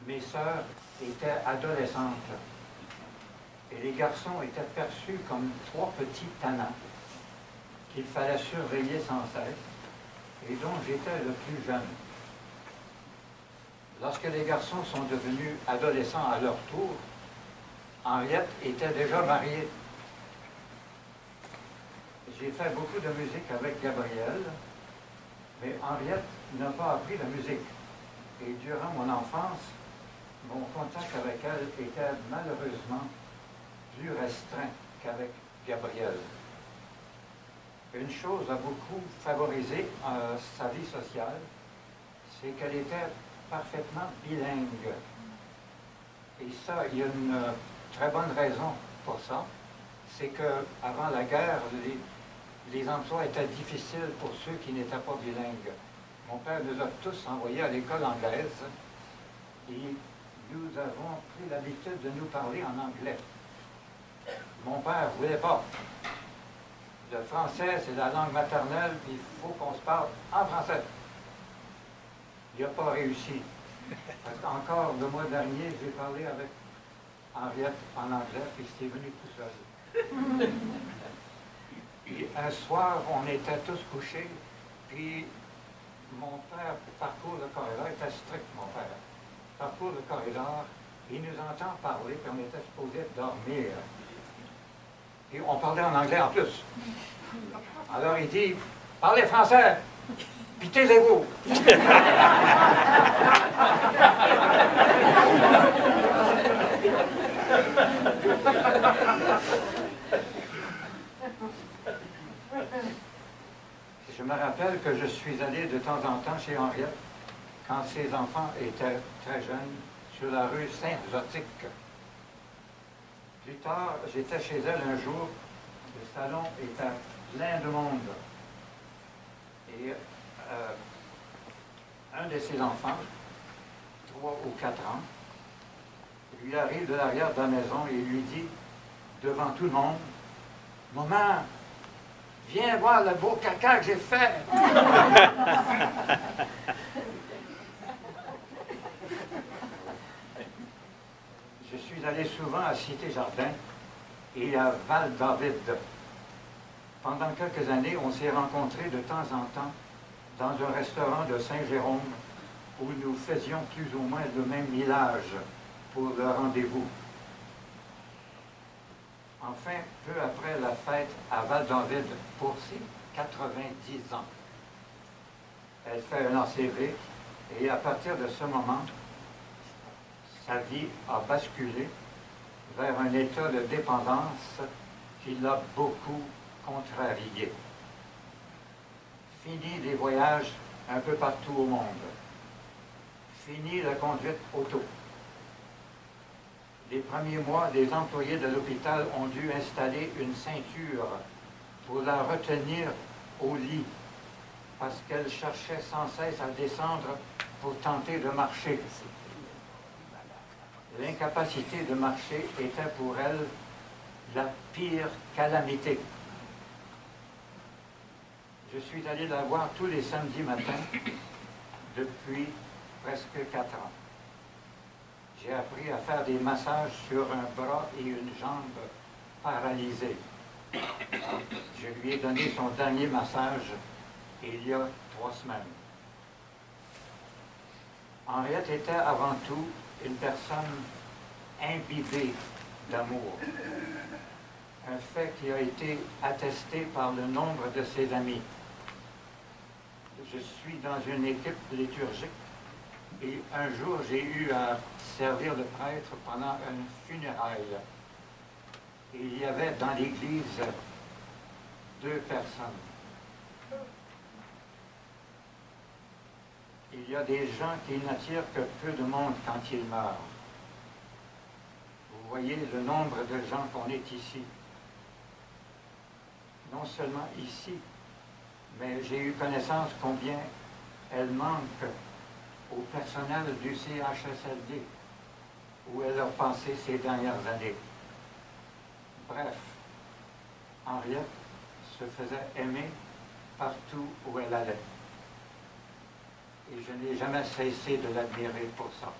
mes sœurs étaient adolescentes et les garçons étaient perçus comme trois petits tannants qu'il fallait surveiller sans cesse et dont j'étais le plus jeune. Lorsque les garçons sont devenus adolescents à leur tour, Henriette était déjà mariée. J'ai fait beaucoup de musique avec Gabriel, mais Henriette n'a pas appris la musique. Et durant mon enfance, mon contact avec elle était malheureusement plus restreint qu'avec Gabriel. Une chose a beaucoup favorisé sa vie sociale, c'est qu'elle était parfaitement bilingue. Et ça, il y a une très bonne raison pour ça. C'est qu'avant la guerre, les emplois étaient difficiles pour ceux qui n'étaient pas bilingues. Mon père nous a tous envoyés à l'école anglaise et nous avons pris l'habitude de nous parler en anglais. Mon père ne voulait pas. Le français, c'est la langue maternelle, puis il faut qu'on se parle en français. Il n'a pas réussi. Parce qu'encore le mois dernier, j'ai parlé avec Henriette en anglais, puis c'est venu tout seul. Puis un soir, on était tous couchés, puis mon père parcourt le corridor, il était strict, mon père. Parcourt le corridor, il nous entend parler, puis on était supposé dormir. Et on parlait en anglais en plus. Alors il dit, parlez français, puis taisez-vous. Je me rappelle que je suis allé de temps en temps chez Henriette quand ses enfants étaient très jeunes sur la rue Saint-Zotique. Plus tard, j'étais chez elle un jour, le salon était plein de monde. Et un de ses enfants, 3 ou 4 ans, lui arrive de l'arrière de la maison et lui dit, devant tout le monde, « Maman, viens voir le beau caca que j'ai fait! » Je suis allé souvent à Cité-Jardin et à Val-David. Pendant quelques années, on s'est rencontrés de temps en temps dans un restaurant de Saint-Jérôme où nous faisions plus ou moins le même millage pour le rendez-vous. Enfin, peu après la fête à Val-David pour ses 90 ans, elle fait un ACV et à partir de ce moment, sa vie a basculé vers un état de dépendance qui l'a beaucoup contrarié. Fini les voyages un peu partout au monde. Fini la conduite auto. Les premiers mois, les employés de l'hôpital ont dû installer une ceinture pour la retenir au lit parce qu'elle cherchait sans cesse à descendre pour tenter de marcher. L'incapacité de marcher était pour elle la pire calamité. Je suis allé la voir tous les samedis matins depuis presque 4 ans. J'ai appris à faire des massages sur un bras et une jambe paralysés. Je lui ai donné son dernier massage il y a 3 semaines. Henriette était avant tout une personne imbibée d'amour. Un fait qui a été attesté par le nombre de ses amis. Je suis dans une équipe liturgique et un jour j'ai eu à servir de prêtre pendant une funéraille. Et il y avait dans l'église 2 personnes. Il y a des gens qui n'attirent que peu de monde quand ils meurent. Vous voyez le nombre de gens qu'on est ici. Non seulement ici, mais j'ai eu connaissance combien elle manque au personnel du CHSLD, où elle a passé ces dernières années. Bref, Henriette se faisait aimer partout où elle allait. Et je n'ai jamais cessé de l'admirer pour ça.